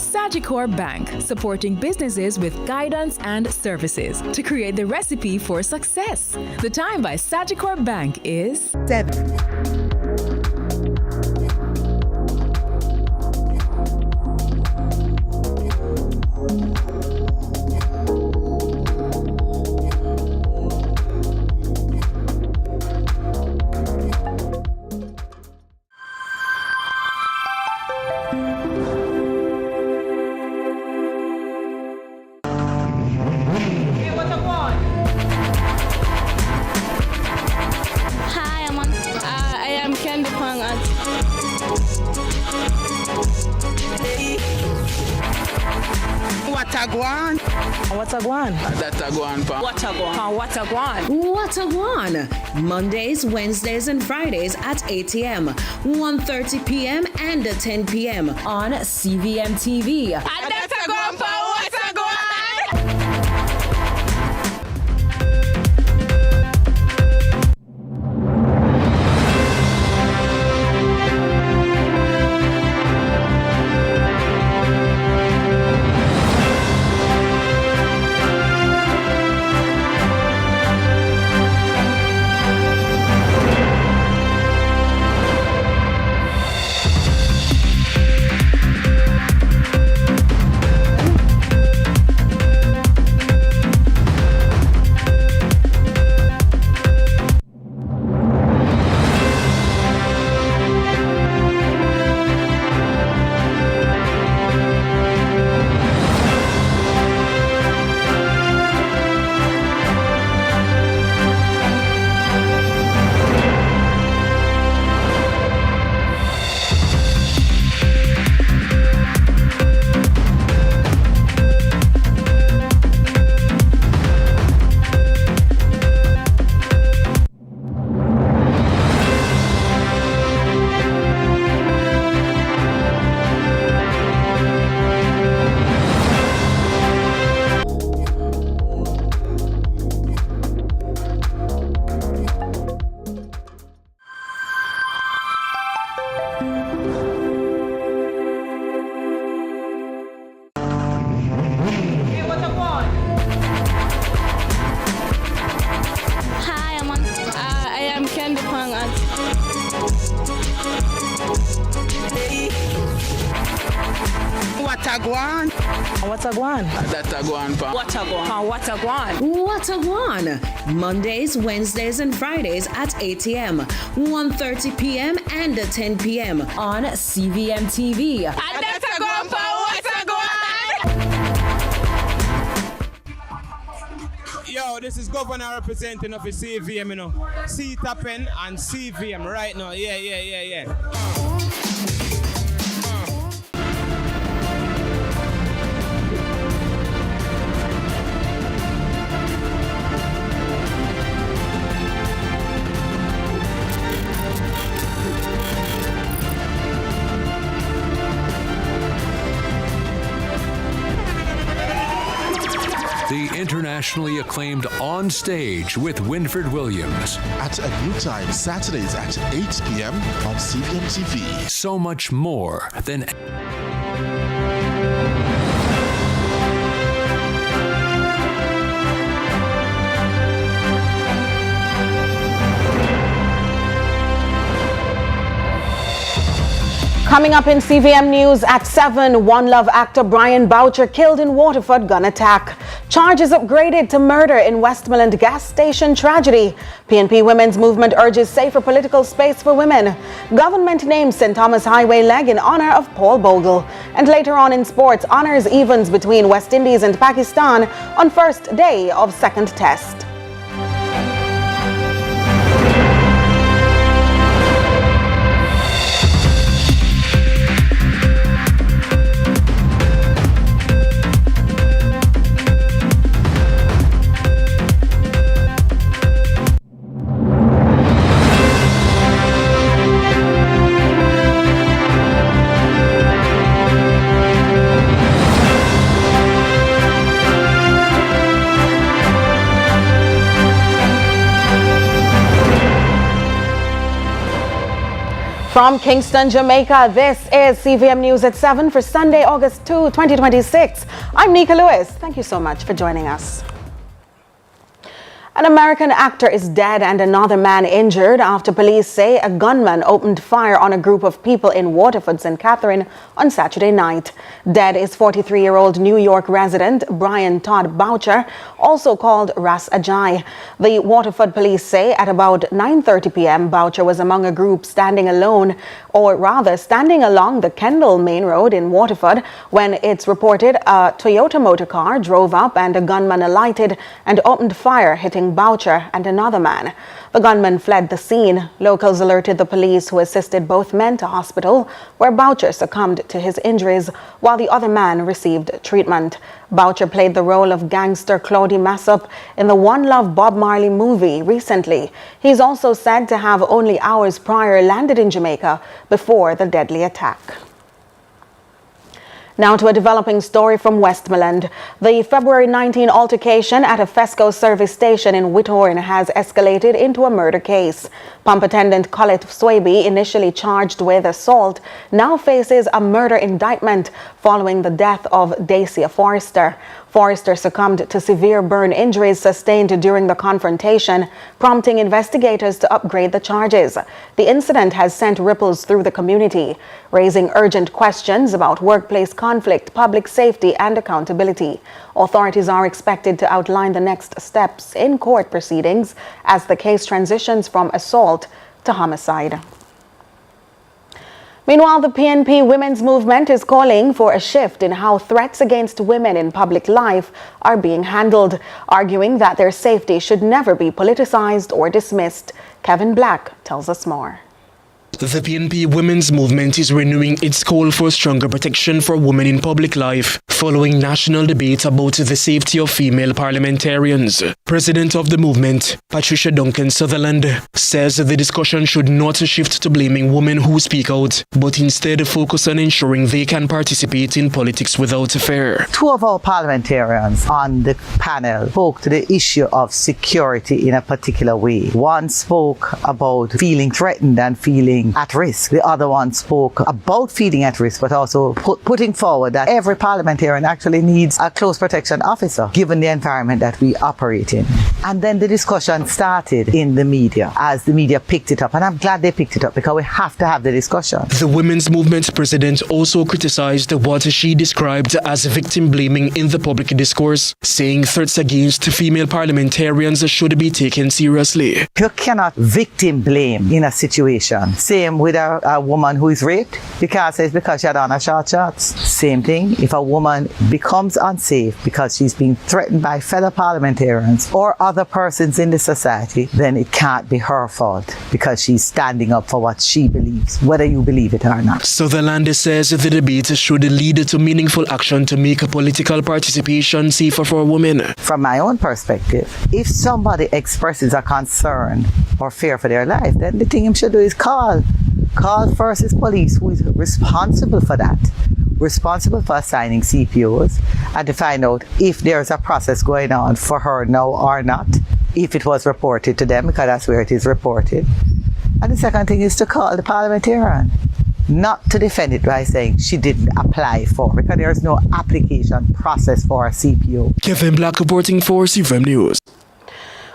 Sagicor Bank, supporting businesses with guidance and services to create the recipe for success. The time by Sagicor Bank is 7. Watagwan. Mondays, Wednesdays, and Fridays at 8 a.m., 1:30 p.m., and 10 p.m. on CVM TV. Watagwan. Mondays, Wednesdays, and Fridays at 8 a.m., 1:30 p.m., and 10 p.m. on CVM TV. Yo, this is Governor representing of the CVM, you know. C-Tappen and CVM right now. Yeah. The internationally acclaimed On Stage with Winfred Williams. At a new time, Saturdays at 8 p.m. on CVM TV. So much more than... Coming up in CVM News at 7, One Love actor Brian Boucher killed in Waterford gun attack. Charges upgraded to murder in Westmoreland gas station tragedy. PNP Women's Movement urges safer political space for women. Government names St. Thomas Highway leg in honor of Paul Bogle. And later on in sports, honors evens between West Indies and Pakistan on first day of second test. From Kingston, Jamaica, this is CVM News at 7 for Sunday, August 2, 2026. I'm Nika Lewis. Thank you so much for joining us. An American actor is dead and another man injured after police say a gunman opened fire on a group of people in Waterford, St. Catherine on Saturday night. Dead is 43-year-old New York resident Brian Boucher, also called Ras Ajay. The Waterford police say at about 9:30 p.m. Boucher was among a group standing alone, or rather standing along the Kendall Main Road in Waterford when it's reported a Toyota motor car drove up and a gunman alighted and opened fire, hitting Boucher and another man. The gunman fled the scene. Locals alerted the police, who assisted both men to hospital, where Boucher succumbed to his injuries while the other man received treatment. Boucher played the role of gangster Claudie Massop in the One Love Bob Marley movie recently. He's also said to have only hours prior landed in Jamaica before the deadly attack. Now to a developing story from Westmoreland. The February 19 altercation at a Fesco service station in Whithorn has escalated into a murder case. Pump attendant Colette Swaby, initially charged with assault, now faces a murder indictment following the death of Dacia Forrester. Forrester succumbed to severe burn injuries sustained during the confrontation, prompting investigators to upgrade the charges. The incident has sent ripples through the community, raising urgent questions about workplace conflict, public safety, and accountability. Authorities are expected to outline the next steps in court proceedings as the case transitions from assault to homicide. Meanwhile, the PNP Women's Movement is calling for a shift in how threats against women in public life are being handled, arguing that their safety should never be politicized or dismissed. Kevin Black tells us more. The PNP Women's Movement is renewing its call for stronger protection for women in public life, following national debate about the safety of female parliamentarians. President of the movement, Patricia Duncan Sutherland, says the discussion should not shift to blaming women who speak out, but instead focus on ensuring they can participate in politics without fear. Two of our parliamentarians on the panel spoke to the issue of security in a particular way. One spoke about feeling threatened and feeling at risk. The other one spoke about feeling at risk, but also putting forward that every parliamentarian actually needs a close protection officer, given the environment that we operate in. And then the discussion started in the media, as the media picked it up. And I'm glad they picked it up, because we have to have the discussion. The Women's Movement president also criticized what she described as victim blaming in the public discourse, saying threats against female parliamentarians should be taken seriously. You cannot victim blame in a situation. Same with a woman who is raped. You can't say it's because she had on a short shorts. Same thing if a woman becomes unsafe because she's being threatened by fellow parliamentarians or other persons in the society, then it can't be her fault, because she's standing up for what she believes, whether you believe it or not. Sutherland says the debate should lead to meaningful action to make political participation safer for women. From my own perspective, if somebody expresses a concern or fear for their life, then the thing you should do is call first is police, who is responsible for that, responsible for assigning CPOs, and to find out if there's a process going on for her now or not, if it was reported to them, because that's where it is reported. And the second thing is to call the parliamentarian, not to defend it by saying she didn't apply for, because there's no application process for a CPO. Kevin Black reporting for CVM News.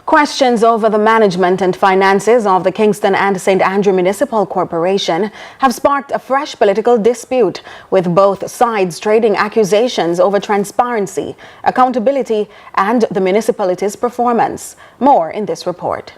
Questions over the management and finances of the Kingston and St. Andrew Municipal Corporation have sparked a fresh political dispute, with both sides trading accusations over transparency, accountability, and the municipality's performance. More in this report.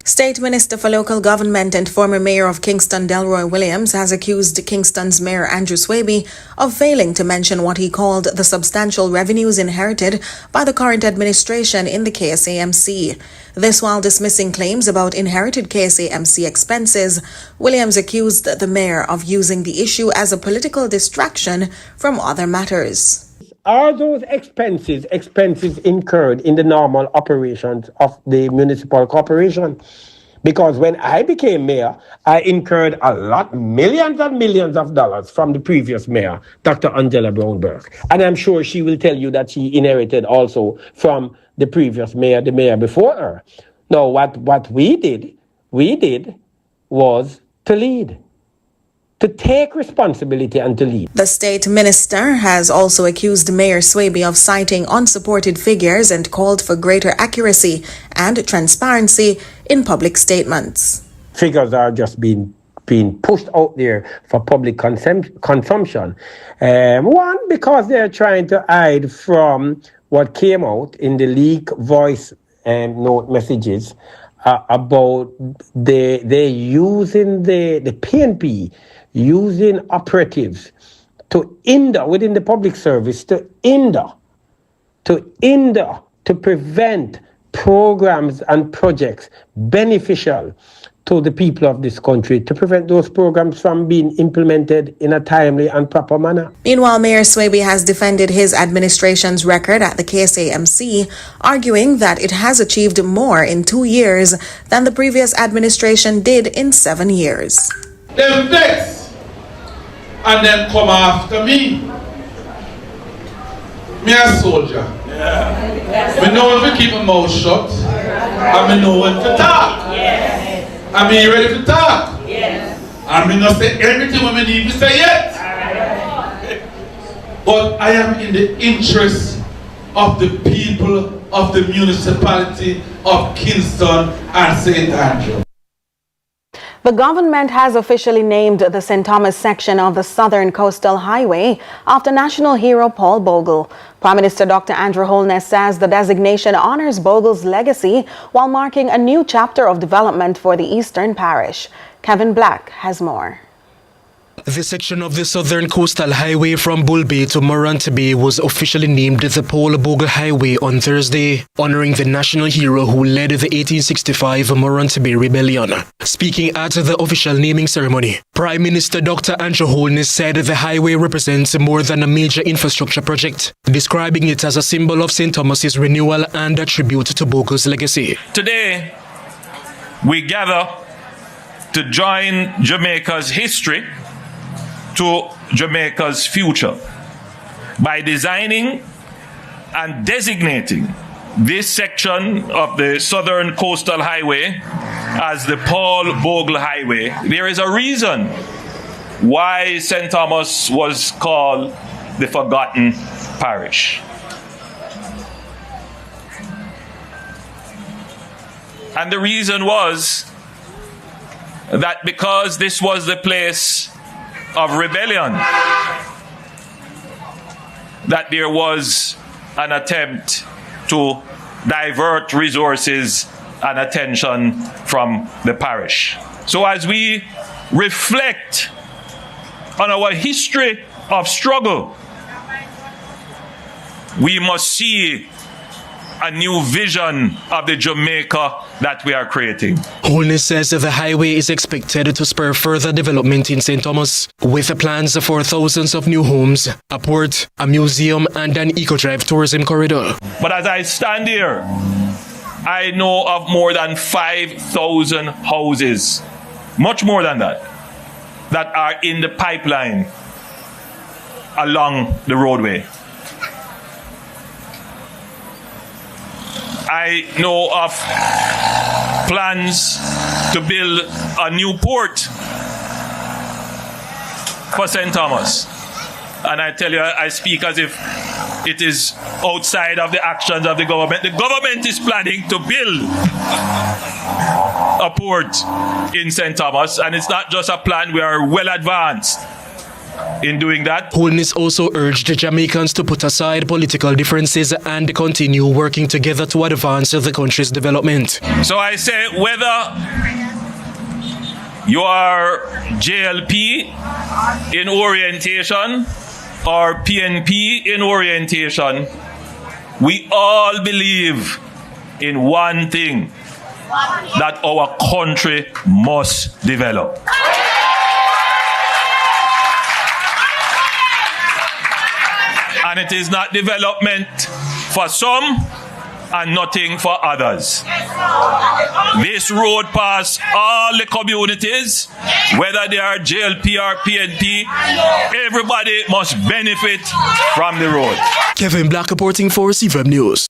State Minister for Local Government and former Mayor of Kingston, Delroy Williams, has accused Kingston's Mayor Andrew Swaby of failing to mention what he called the substantial revenues inherited by the current administration in the KSAMC. This while dismissing claims about inherited KSAMC expenses. Williams accused the mayor of using the issue as a political distraction from other matters. Are those expenses incurred in the normal operations of the municipal corporation? Because when I became mayor, I incurred millions and millions of dollars from the previous mayor, Dr. Angela Brownberg. And I'm sure she will tell you that she inherited also from the previous mayor, the mayor before her. Now, what we did was to lead, to take responsibility and to lead. The state minister has also accused Mayor Swaby of citing unsupported figures and called for greater accuracy and transparency in public statements. Figures are just being pushed out there for public consumption. One, because they're trying to hide from what came out in the leak voice note messages about they using the PNP, using operatives to hinder within the public service, to prevent programs and projects beneficial to the people of this country, to prevent those programs from being implemented in a timely and proper manner. Meanwhile, Mayor Swaby has defended his administration's record at the KSAMC, arguing that it has achieved more in 2 years than the previous administration did in 7 years. Them vex and then come after me. Me a soldier. Yeah. Me know when to keep my mouth shut. And me know when to talk. Yes. And me ready to talk. Yes. And me not say everything when me need to say yet. Right. But I am in the interest of the people of the municipality of Kingston and St. Andrew. The government has officially named the St. Thomas section of the Southern Coastal Highway after national hero Paul Bogle. Prime Minister Dr. Andrew Holness says the designation honors Bogle's legacy while marking a new chapter of development for the Eastern Parish. Kevin Black has more. The section of the Southern Coastal Highway from Bull Bay to Morant Bay was officially named the Paul Bogle Highway on Thursday, honoring the national hero who led the 1865 Morant Bay Rebellion. Speaking at the official naming ceremony, Prime Minister Dr. Andrew Holness said the highway represents more than a major infrastructure project, describing it as a symbol of St. Thomas's renewal and a tribute to Bogle's legacy. Today, we gather to join Jamaica's history to Jamaica's future by designing and designating this section of the Southern Coastal Highway as the Paul Bogle Highway. There is a reason why St. Thomas was called the Forgotten Parish. And the reason was that because this was the place of rebellion, that there was an attempt to divert resources and attention from the parish. So as we reflect on our history of struggle, we must see a new vision of the Jamaica that we are creating. Holness says the highway is expected to spur further development in St. Thomas, with plans for thousands of new homes, a port, a museum, and an eco-drive tourism corridor. But as I stand here, I know of more than 5,000 houses, much more than that, that are in the pipeline along the roadway. I know of plans to build a new port for St. Thomas. And I tell you, I speak as if it is outside of the actions of the government. The government is planning to build a port in St. Thomas, and it's not just a plan, we are well advanced in doing that. Holness also urged Jamaicans to put aside political differences and continue working together to advance the country's development. So I say, whether you are JLP in orientation or PNP in orientation, we all believe in one thing, that our country must develop. And it is not development for some and nothing for others. This road passes all the communities, whether they are JLP or PNP. Everybody must benefit from the road. Kevin Black reporting for CVM News.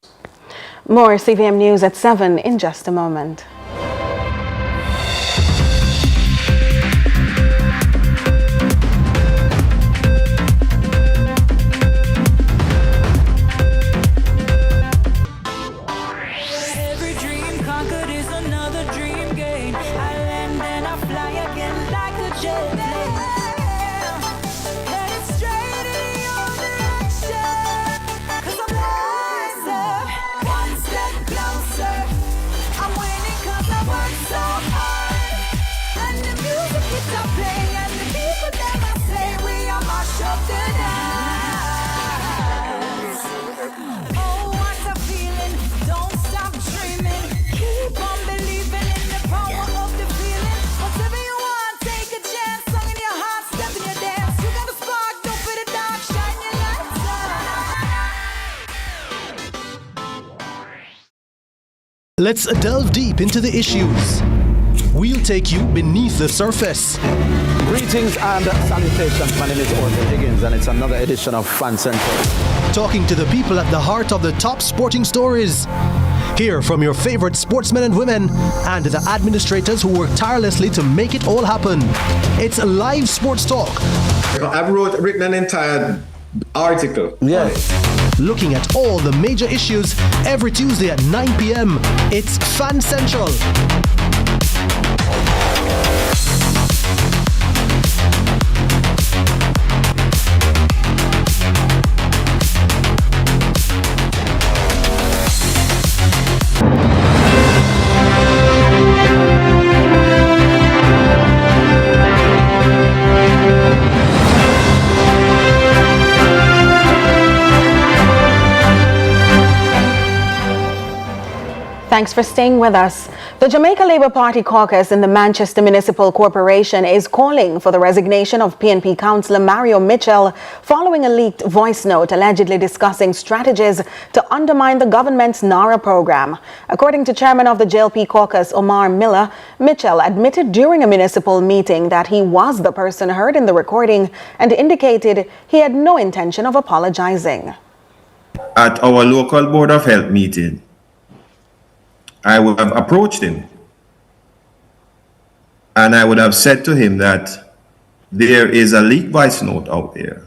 More CVM News at 7 in just a moment. Let's delve deep into the issues. We'll take you beneath the surface. Greetings and salutations. My name is Orville Higgins, and it's another edition of Fan Central. Talking to the people at the heart of the top sporting stories. Hear from your favorite sportsmen and women and the administrators who work tirelessly to make it all happen. It's live sports talk. I've written an entire article. Yeah. Looking at all the major issues every Tuesday at 9 p.m. It's Fan Central. Thanks for staying with us. The Jamaica Labour Party caucus in the Manchester Municipal Corporation is calling for the resignation of PNP councillor Mario Mitchell following a leaked voice note allegedly discussing strategies to undermine the government's NARA program. According to chairman of the JLP caucus, Omar Miller, Mitchell admitted during a municipal meeting that he was the person heard in the recording and indicated he had no intention of apologizing. At our local Board of Health meeting, I would have approached him and I would have said to him that there is a leaked voice note out there.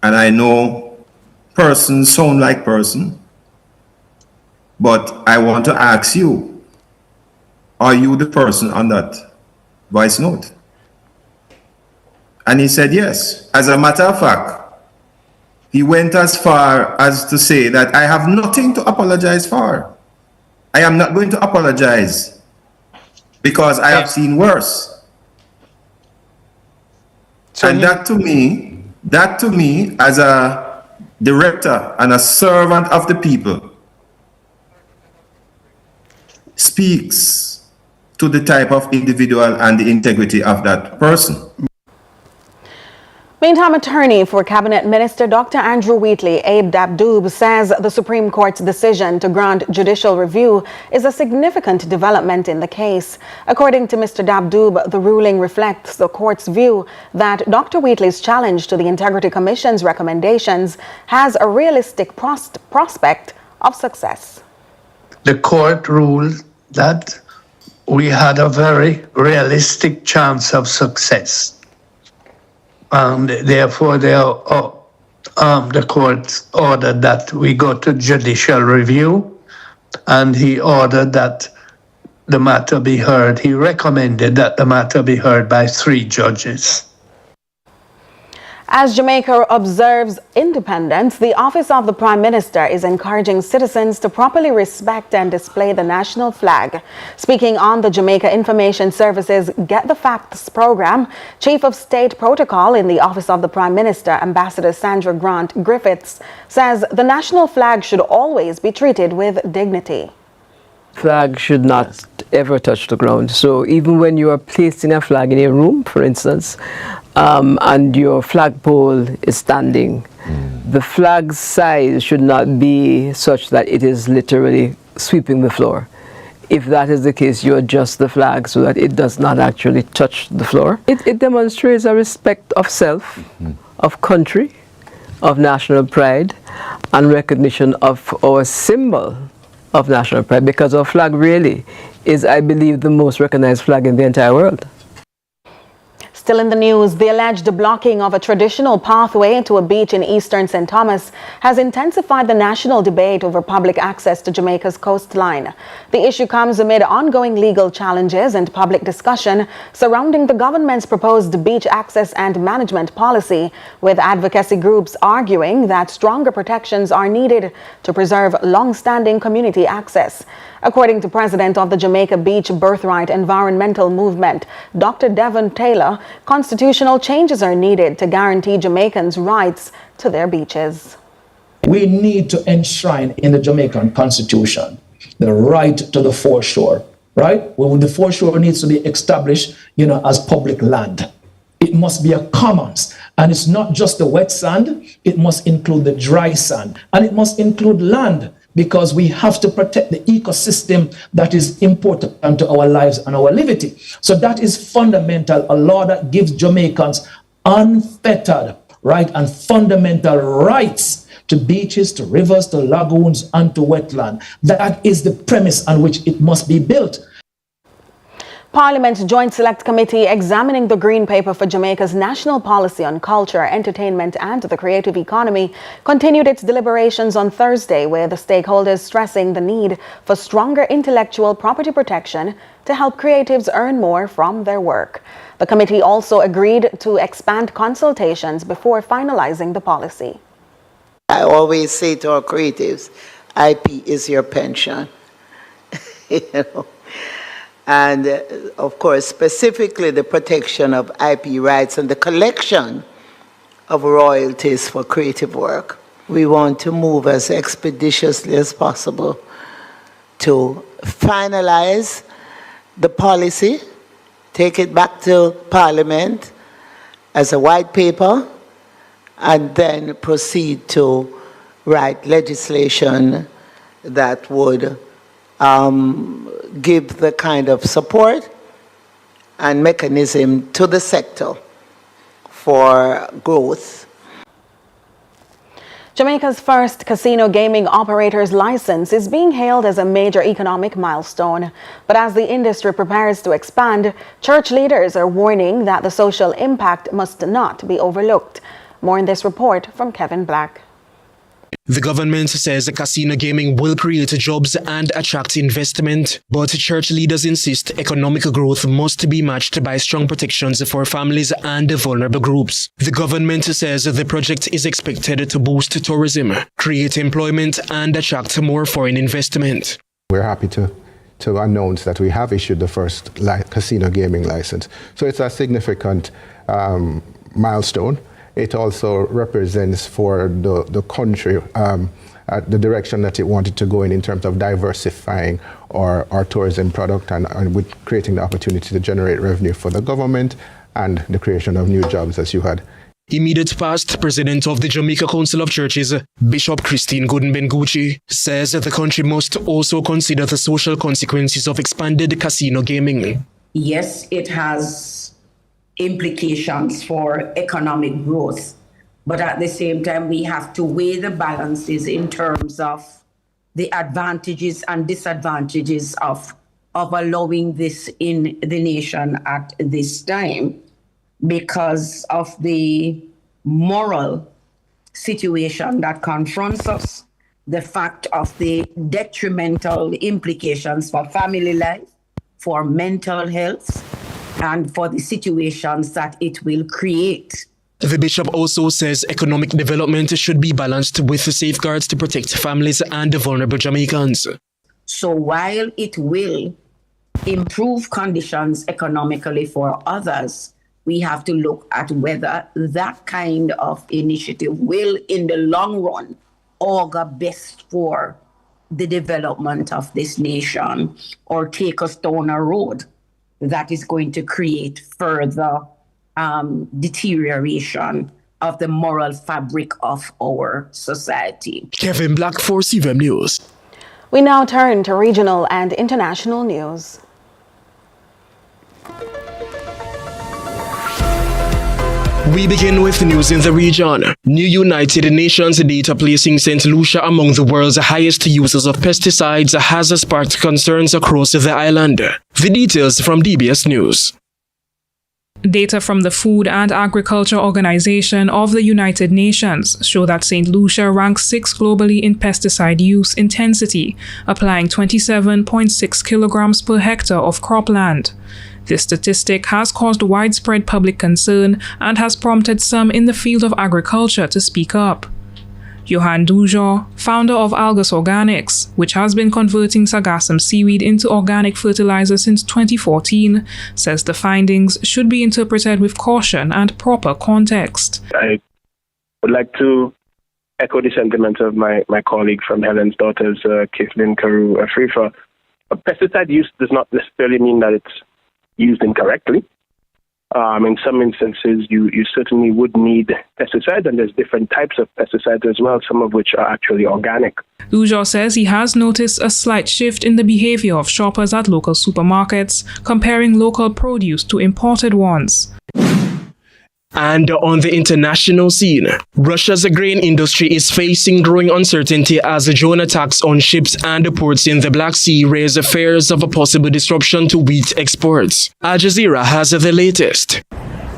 And I know persons sound like person, but I want to ask you, are you the person on that voice note? And he said yes. As a matter of fact, he went as far as to say that I have nothing to apologize for. I am not going to apologize because I have seen worse. And that to me, as a director and a servant of the people, speaks to the type of individual and the integrity of that person. Meantime, attorney for Cabinet Minister Dr. Andrew Wheatley, Abe Dabdoob, says the Supreme Court's decision to grant judicial review is a significant development in the case. According to Mr. Dabdoob, the ruling reflects the court's view that Dr. Wheatley's challenge to the Integrity Commission's recommendations has a realistic prospect of success. The court ruled that we had a very realistic chance of success. And therefore, the court ordered that we go to judicial review, and he ordered that the matter be heard. He recommended that the matter be heard by 3 judges. As Jamaica observes independence, the Office of the Prime Minister is encouraging citizens to properly respect and display the national flag. Speaking on the Jamaica Information Service's Get the Facts program, Chief of State Protocol in the Office of the Prime Minister, Ambassador Sandra Grant Griffiths, says the national flag should always be treated with dignity. Flag should not ever touch the ground. So even when you are placing a flag in a room, for instance, and your flagpole is standing, the flag's size should not be such that it is literally sweeping the floor. If that is the case, you adjust the flag so that it does not actually touch the floor. It demonstrates a respect of self, of country, of national pride, and recognition of our symbol of national pride, because our flag really is, I believe, the most recognized flag in the entire world. Still in the news, the alleged blocking of a traditional pathway to a beach in eastern St. Thomas has intensified the national debate over public access to Jamaica's coastline. The issue comes amid ongoing legal challenges and public discussion surrounding the government's proposed beach access and management policy, with advocacy groups arguing that stronger protections are needed to preserve long-standing community access. According to President of the Jamaica Beach Birthright Environmental Movement, Dr. Devon Taylor, constitutional changes are needed to guarantee Jamaicans' rights to their beaches. We need to enshrine in the Jamaican Constitution the right to the foreshore, right? Well, the foreshore needs to be established, as public land. It must be a commons, and it's not just the wet sand, it must include the dry sand, and it must include land. because we have to protect the ecosystem that is important to our lives and our liberty. So that is fundamental, a law that gives Jamaicans unfettered, right, and fundamental rights to beaches, to rivers, to lagoons, and to wetland. That is the premise on which it must be built. Parliament's Joint Select Committee examining the Green Paper for Jamaica's national policy on culture, entertainment and the creative economy continued its deliberations on Thursday, with the stakeholders stressing the need for stronger intellectual property protection to help creatives earn more from their work. The committee also agreed to expand consultations before finalizing the policy. I always say to our creatives, IP is your pension. You know? And of course, specifically the protection of IP rights and the collection of royalties for creative work. We want to move as expeditiously as possible to finalize the policy, take it back to Parliament as a white paper, and then proceed to write legislation that would give the kind of support and mechanism to the sector for growth. Jamaica's first casino gaming operator's license is being hailed as a major economic milestone. But as the industry prepares to expand, church leaders are warning that the social impact must not be overlooked. More in this report from Kevin Black. The government says casino gaming will create jobs and attract investment, but church leaders insist economic growth must be matched by strong protections for families and vulnerable groups. The government says the project is expected to boost tourism, create employment and attract more foreign investment. We're happy to announce that we have issued the first casino gaming license. So it's a significant milestone. It also represents for the country the direction that it wanted to go in terms of diversifying our tourism product and with creating the opportunity to generate revenue for the government and the creation of new jobs, as you had. Immediate past president of the Jamaica Council of Churches, Bishop Christine Gooden-Bengucci, says the country must also consider the social consequences of expanded casino gaming. Yes, it has implications for economic growth. But at the same time, we have to weigh the balances in terms of the advantages and disadvantages of allowing this in the nation at this time, because of the moral situation that confronts us, the fact of the detrimental implications for family life, for mental health, and for the situations that it will create. The bishop also says economic development should be balanced with safeguards to protect families and vulnerable Jamaicans. So while it will improve conditions economically for others, we have to look at whether that kind of initiative will, in the long run, augur best for the development of this nation or take us down a road that is going to create further deterioration of the moral fabric of our society. Kevin Black for CVM News. We now turn to regional and international news. We begin with news in the region. New United Nations data placing St. Lucia among the world's highest users of pesticides has sparked concerns across the island. The details from DBS News. Data from the Food and Agriculture Organization of the United Nations show that St. Lucia ranks 6th globally in pesticide use intensity, applying 27.6 kilograms per hectare of cropland. This statistic has caused widespread public concern and has prompted some in the field of agriculture to speak up. Johan Dujo, founder of Algus Organics, which has been converting sargassum seaweed into organic fertilizer since 2014, says the findings should be interpreted with caution and proper context. I would like to echo the sentiment of my colleague from Helen's Daughters, Kathleen Carew Afrifa. Pesticide use does not necessarily mean that it's used incorrectly. In some instances, you certainly would need pesticides, and there's different types of pesticides as well, some of which are actually organic. Boucher says he has noticed a slight shift in the behavior of shoppers at local supermarkets, comparing local produce to imported ones. And on the international scene, Russia's grain industry is facing growing uncertainty as drone attacks on ships and ports in the Black Sea raise fears of a possible disruption to wheat exports. Al Jazeera has the latest.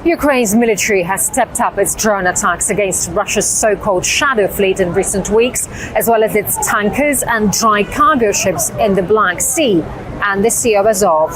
Ukraine's military has stepped up its drone attacks against Russia's so-called shadow fleet in recent weeks, as well as its tankers and dry cargo ships in the Black Sea and the Sea of Azov.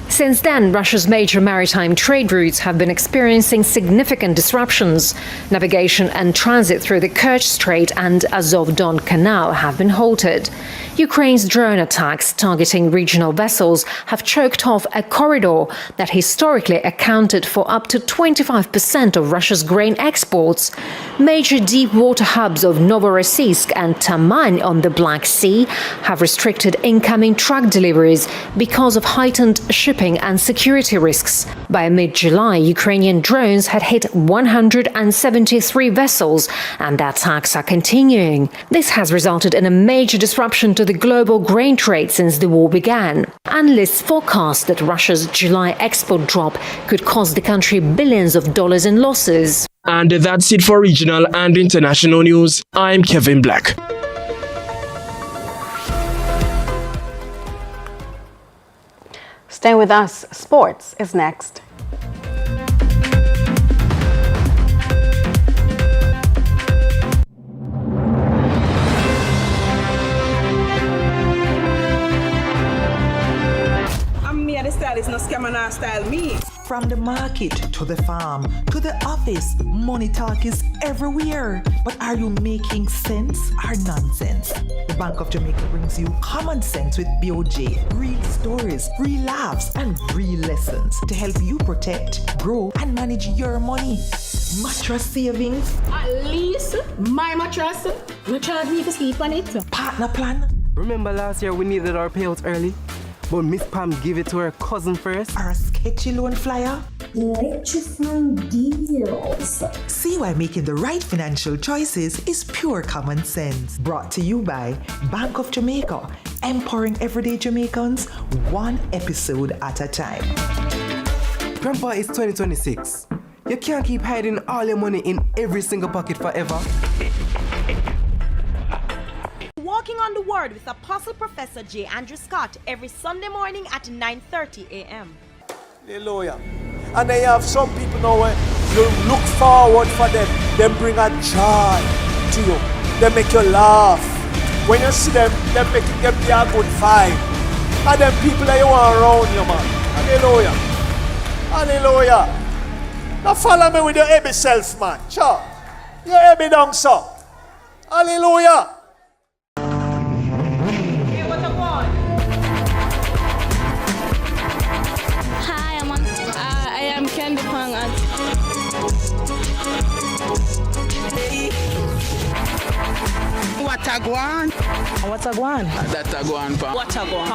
Since then, Russia's major maritime trade routes have been experiencing significant disruptions. Navigation and transit through the Kerch Strait and Azov-Don Canal have been halted. Ukraine's drone attacks targeting regional vessels have choked off a corridor that historically accounted for up to 25% of Russia's grain exports. Major deep water hubs of Novorossiysk and Taman on the Black Sea have restricted incoming truck deliveries because of heightened shipping and security risks. By mid-July, Ukrainian drones had hit 173 vessels, and the attacks are continuing. This has resulted in a major disruption to the global grain trade since the war began. Analysts forecast that Russia's July export drop could cost the country billions of dollars in losses. And that's it for regional and international news. I'm Kevin Black. Stay with us. Sports is next. No scammer now style me. From the market to the farm to the office, money talk is everywhere. But are you making sense or nonsense? The Bank of Jamaica brings you common sense with BOJ. Real stories, real laughs, and real lessons to help you protect, grow, and manage your money. Mattress savings. At least my mattress. No charge me to sleep on it. Partner plan. Remember last year we needed our payouts early? But Miss Pam gave it to her cousin first. Or a sketchy loan flyer. Electrifying deals. See why making the right financial choices is pure common sense. Brought to you by Bank of Jamaica, empowering everyday Jamaicans one episode at a time. Grandpa, it's 2026. You can't keep hiding all your money in every single pocket forever. Walking on the Word with Apostle Professor J. Andrew Scott every Sunday morning at 9:30 a.m. Hallelujah. And then you have some people now where you look forward for them. They bring a joy to you. They make you laugh. When you see them, they make you give you a good vibe. And then people that you want around you, man. Hallelujah. Hallelujah. Now follow me with your heavy self, man. Sure. Your heavy down, sir. Hallelujah. What a guan? That a guan. What a guan?